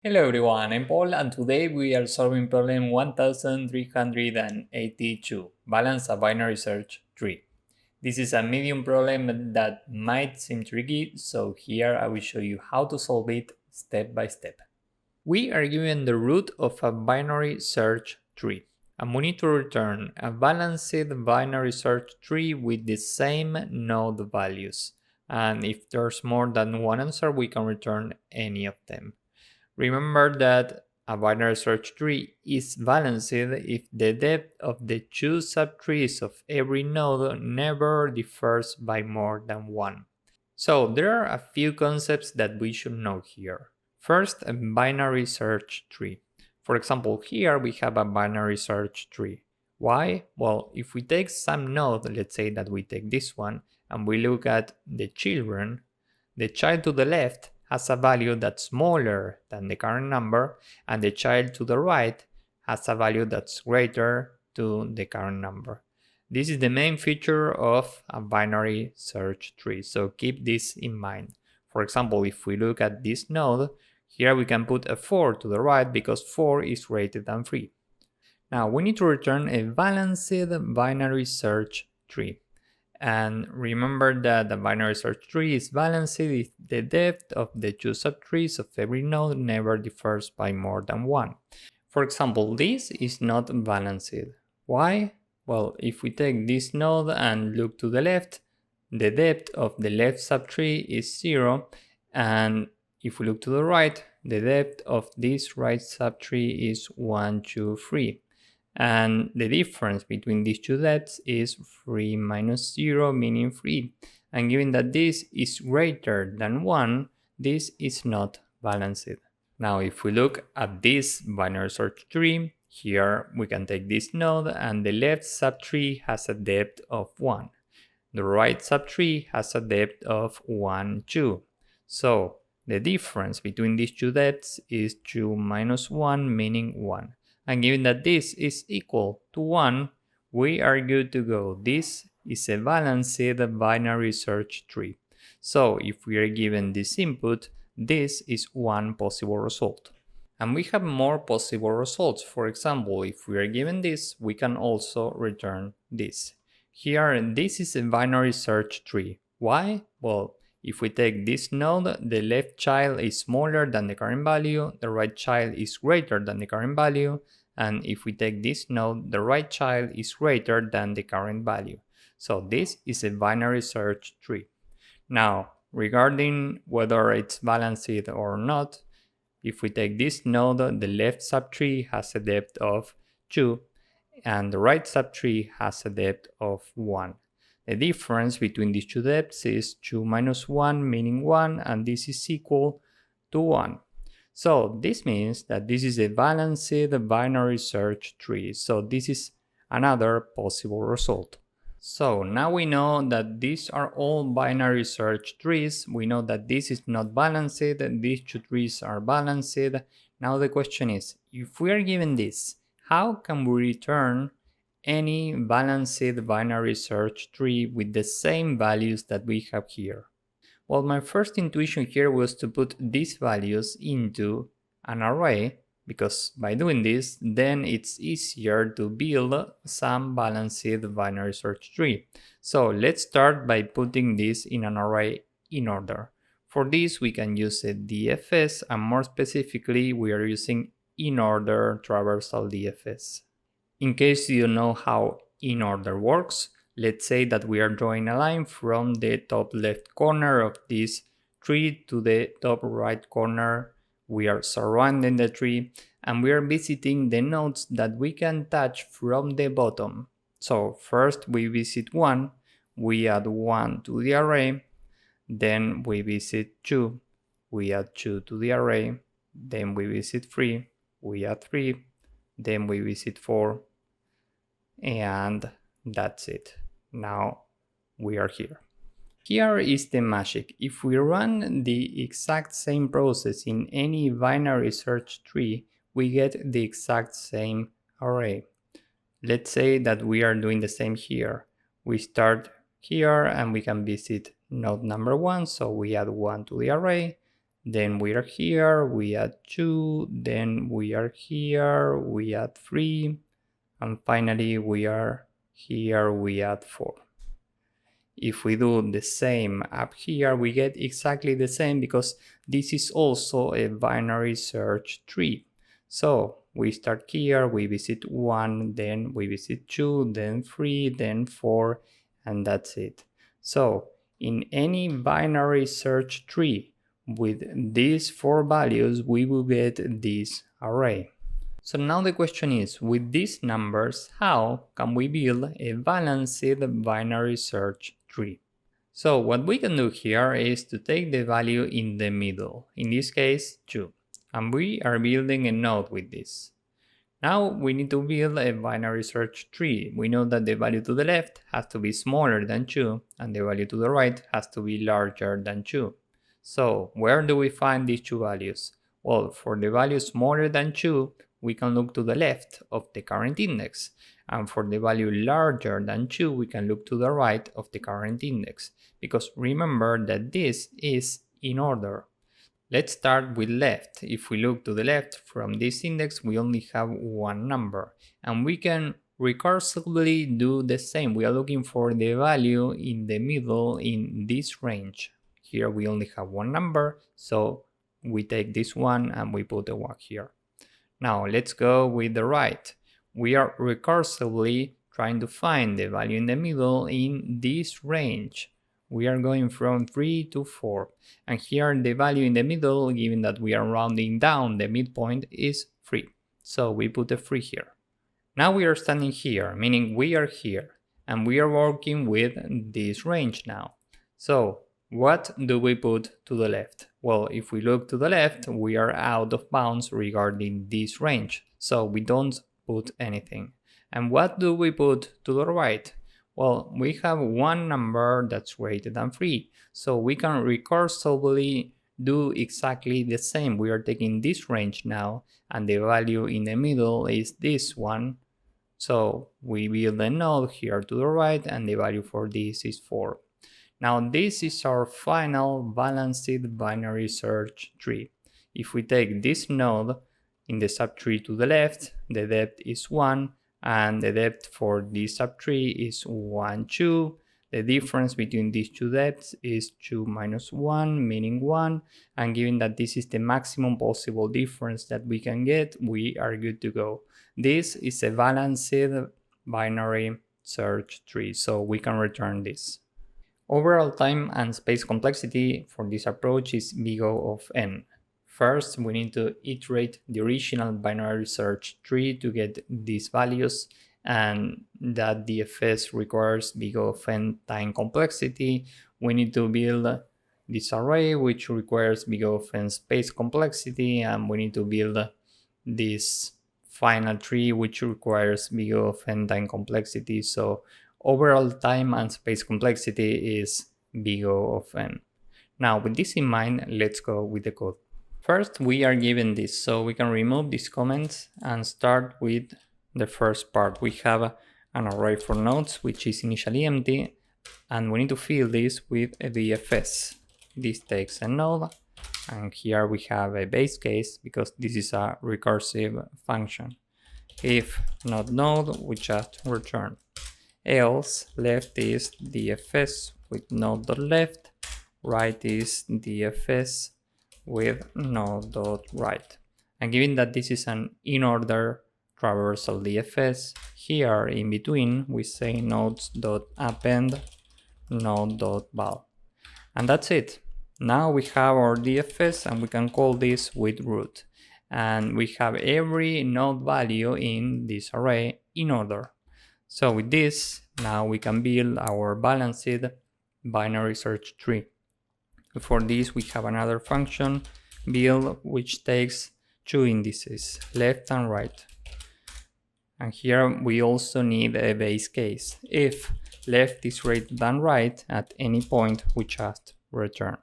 Hello everyone, I'm Paul and today we are solving problem 1382, balance a binary search tree. This is a medium problem that might seem tricky, so here I will show you how to solve it step by step. We are given the root of a binary search tree, and we need to return a balanced binary search tree with the same node values, and if there's more than one answer we can return any of them. Remember that a binary search tree is balanced if the depth of the two subtrees of every node never differs by more than 1. So there are a few concepts that we should know here. First, a binary search tree. For example, here we have a binary search tree. Why? Well, if we take some node, let's say that we take this one, and we look at the children, the child to the left has a value that's smaller than the current number, and the child to the right has a value that's greater to the current number. This is the main feature of a binary search tree, so keep this in mind. For example, if we look at this node, here we can put a 4 to the right because 4 is greater than 3. Now we need to return a balanced binary search tree. And remember that the binary search tree is balanced if the depth of the two subtrees of every node never differs by more than 1. For example, this is not balanced. Why? Well, if we take this node and look to the left, the depth of the left subtree is 0, and if we look to the right, the depth of this right subtree is 1, 2, 3. And the difference between these two depths is 3 minus 0, meaning 3. And given that this is greater than 1, this is not balanced. Now if we look at this binary search tree, here we can take this node and the left subtree has a depth of 1. The right subtree has a depth of 1, 2. So the difference between these two depths is 2 minus 1, meaning 1. And given that this is equal to 1, we are good to go. This is a balanced binary search tree. So if we are given this input, this is one possible result. And we have more possible results. For example, if we are given this, we can also return this. Here, this is a binary search tree. Why? Well, if we take this node, the left child is smaller than the current value, the right child is greater than the current value, and if we take this node, the right child is greater than the current value. So this is a binary search tree. Now, regarding whether it's balanced or not, if we take this node, the left subtree has a depth of 2, and the right subtree has a depth of 1. The difference between these two depths is 2 minus 1, meaning 1, and this is equal to 1. So this means that this is a balanced binary search tree. So this is another possible result. So now we know that these are all binary search trees. We know that this is not balanced, these two trees are balanced. Now the question is, if we are given this, how can we return any balanced binary search tree with the same values that we have here? Well, my first intuition here was to put these values into an array, because by doing this, then it's easier to build some balanced binary search tree. So let's start by putting this in an array in order. For this, we can use a DFS, and more specifically, we are using in order traversal DFS. In case you don't know how in order works, let's say that we are drawing a line from the top left corner of this tree to the top right corner. We are surrounding the tree and we are visiting the nodes that we can touch from the bottom. So first we visit 1, we add 1 to the array, then we visit 2, we add 2 to the array, then we visit 3, we add 3, then we visit 4, and that's it. Now we are here. Here is the magic. If we run the exact same process in any binary search tree, we get the exact same array. Let's say that we are doing the same here. We start here and we can visit node number 1, so we add 1 to the array, then we are here, we add 2, then we are here, we add 3, and finally we are here, we add 4. If we do the same up here, we get exactly the same because this is also a binary search tree. So we start here, we visit 1, then we visit 2, then 3, then 4, and that's it. So in any binary search tree with these 4 values, we will get this array. So now the question is, with these numbers, how can we build a balanced binary search tree? So what we can do here is to take the value in the middle, in this case 2, and we are building a node with this. Now we need to build a binary search tree. We know that the value to the left has to be smaller than 2 and the value to the right has to be larger than 2. So where do we find these 2 values? Well, for the value smaller than 2, we can look to the left of the current index, and for the value larger than 2, we can look to the right of the current index, because remember that this is in order. Let's start with left. If we look to the left from this index, we only have 1 number, and we can recursively do the same. We are looking for the value in the middle in this range. Here we only have 1 number, so we take this one and we put a 1 here. Now let's go with the right. We are recursively trying to find the value in the middle in this range. We are going from 3 to 4, and here the value in the middle, given that we are rounding down the midpoint, is 3. So we put a 3 here. Now we are standing here, meaning we are here, and we are working with this range now. So what do we put to the left? Well, if we look to the left, we are out of bounds regarding this range, so we don't put anything. And what do we put to the right? Well, we have 1 number that's greater than 3, so we can recursively do exactly the same. We are taking this range now, and the value in the middle is this one. So we build a node here to the right, and the value for this is 4. Now this is our final balanced binary search tree. If we take this node in the subtree to the left, the depth is 1, and the depth for this subtree is 1, 2. The difference between these 2 depths is 2 minus 1, meaning 1, and given that this is the maximum possible difference that we can get, we are good to go. This is a balanced binary search tree, so we can return this. Overall time and space complexity for this approach is big O of n. First, we need to iterate the original binary search tree to get these values, and that DFS requires big O of n time complexity. We need to build this array, which requires big O of n space complexity, and we need to build this final tree, which requires big O of n time complexity. So overall time and space complexity is big O of n. Now, with this in mind, let's go with the code. First, we are given this, so we can remove these comments and start with the first part. We have an array for nodes, which is initially empty, and we need to fill this with a DFS. This takes a node, and here we have a base case because this is a recursive function. If not node, we just return. Else, left is DFS with node.left, right is DFS with node.right. And given that this is an in-order traversal DFS, here in between we say nodes.append node.val. And that's it. Now we have our DFS and we can call this with root. And we have every node value in this array in order. So with this, now we can build our balanced binary search tree. For this, we have another function, build, which takes 2 indices, left and right. And here we also need a base case. If left is greater than right at any point, we just return.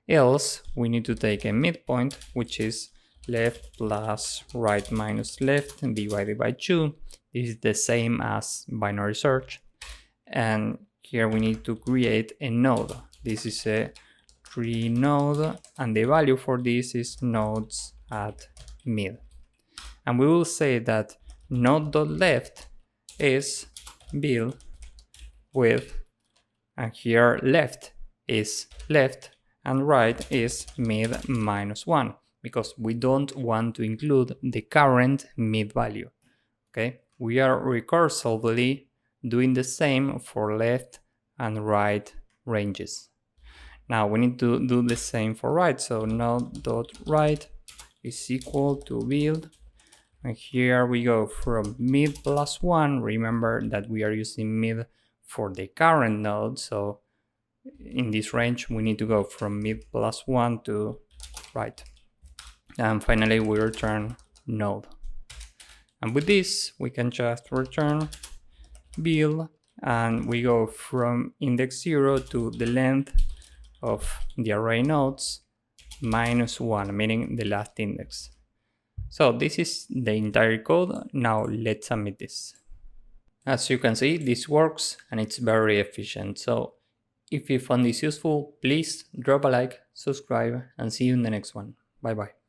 Else, we need to take a midpoint, which is left plus right minus left divided by 2. This is the same as binary search. And here we need to create a node. This is a tree node, and the value for this is nodes at mid. And we will say that node.left is build with, and here left is left and right is mid -1, because we don't want to include the current mid value. Okay, we are recursively doing the same for left and right ranges. Now we need to do the same for right, so node.right is equal to build, and here we go from mid +1. Remember that we are using mid for the current node, so in this range we need to go from mid +1 to right. And finally we return node. And with this we can just return build, and we go from index 0 to the length of the array nodes -1, meaning the last index. So this is the entire code. Now let's submit this. As you can see, this works and it's very efficient. So if you found this useful, please drop a like, subscribe, and see you in the next one. Bye bye.